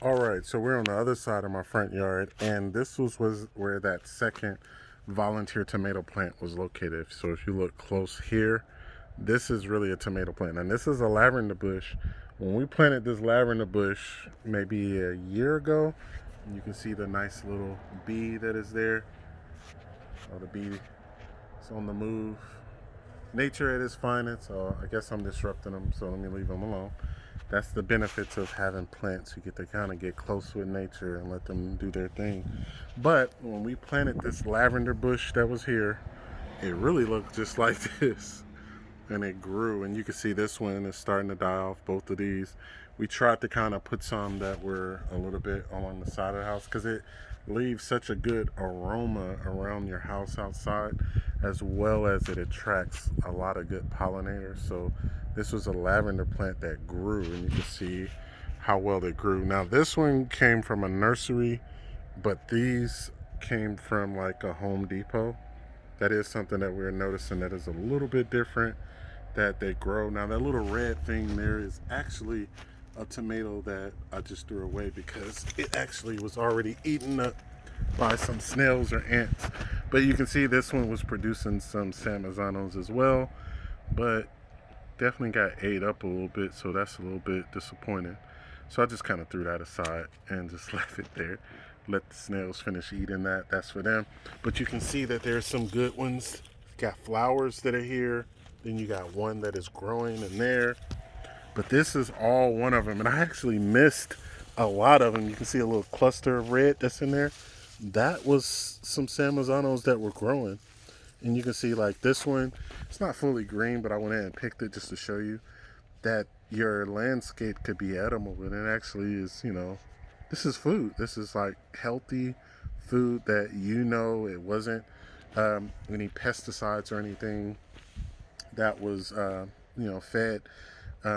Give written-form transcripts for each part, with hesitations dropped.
All right, so we're on the other side of my front yard, and this was where that second volunteer tomato plant was located. So if you look close here, this is really a tomato plant, and this is a lavender bush. When we planted this lavender bush maybe a year ago, you can see the nice little bee that is there. Oh, the bee is on the move. Nature at its finest, so I guess I'm disrupting them, so let me leave them alone. That's the benefits of having plants. You get to kind of get close with nature and let them do their thing. But when we planted this lavender bush that was here, it really looked just like this. And it grew, and you can see this one is starting to die off, both of these. We tried to kind of put some that were a little bit along the side of the house because it leaves such a good aroma around your house outside, as well as it attracts a lot of good pollinators. So this was a lavender plant that grew, and you can see how well it grew. Now this one came from a nursery, but these came from like a Home Depot. That is something that we're noticing that is a little bit different, that they grow. Now that little red thing there is actually a tomato that I just threw away because it actually was already eaten up by some snails or ants. But you can see this one was producing some Samazanos as well, but definitely got ate up a little bit, so that's a little bit disappointing. So I just kind of threw that aside and just left it there. Let the snails finish eating that. That's for them. But you can see that there's some good ones. Got flowers that are here. Then you got one that is growing in there. But this is all one of them. And I actually missed a lot of them. You can see a little cluster of red that's in there. That was some Samazanos that were growing. And you can see like this one, it's not fully green, but I went ahead and picked it just to show you that your landscape could be edible. And it actually is, this is food. This is like healthy food that it wasn't any pesticides or anything that was fed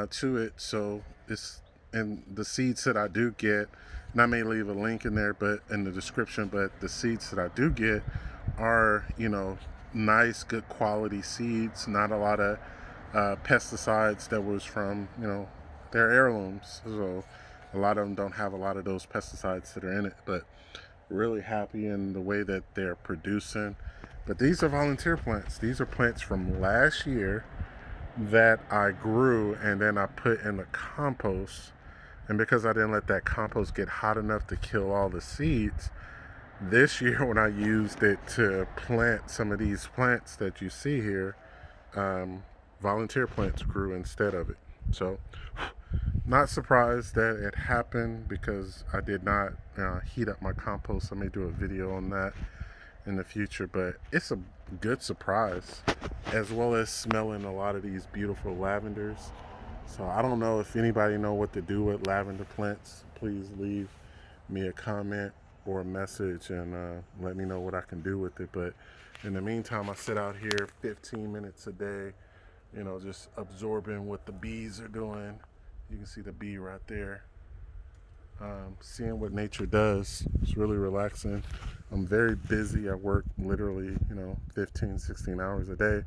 to it. So it's, and the seeds that I do get, and I may leave a link in there, but in the description, but the seeds that I do get are nice, good quality seeds, not a lot of pesticides that was from their heirlooms. So a lot of them don't have a lot of those pesticides that are in it, but really happy in the way that they're producing. But these are volunteer plants. These are plants from last year that I grew and then I put in the compost. And because I didn't let that compost get hot enough to kill all the seeds, this year when I used it to plant some of these plants that you see here, volunteer plants grew instead of it. So not surprised that it happened because I did not heat up my compost. I may do a video on that in the future, but it's a good surprise, as well as smelling a lot of these beautiful lavenders. So I don't know if anybody know what to do with lavender plants. Please leave me a comment or a message and let me know what I can do with it. But in the meantime, I sit out here 15 minutes a day, just absorbing what the bees are doing. You can see the bee right there. Seeing what nature does. It's really relaxing. I'm very busy. I work literally 15 16 hours a day,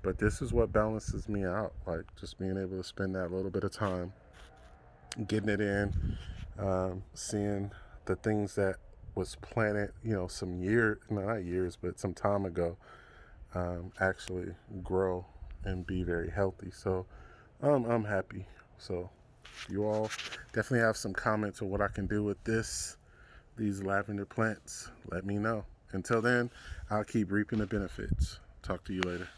but this is what balances me out, like just being able to spend that little bit of time getting it in, seeing the things that was planted some year, not years, but some time ago, actually grow and be very healthy. So I'm happy. So you all definitely have some comments on what I can do with these lavender plants. Let me know. Until then, I'll keep reaping the benefits. Talk to you later.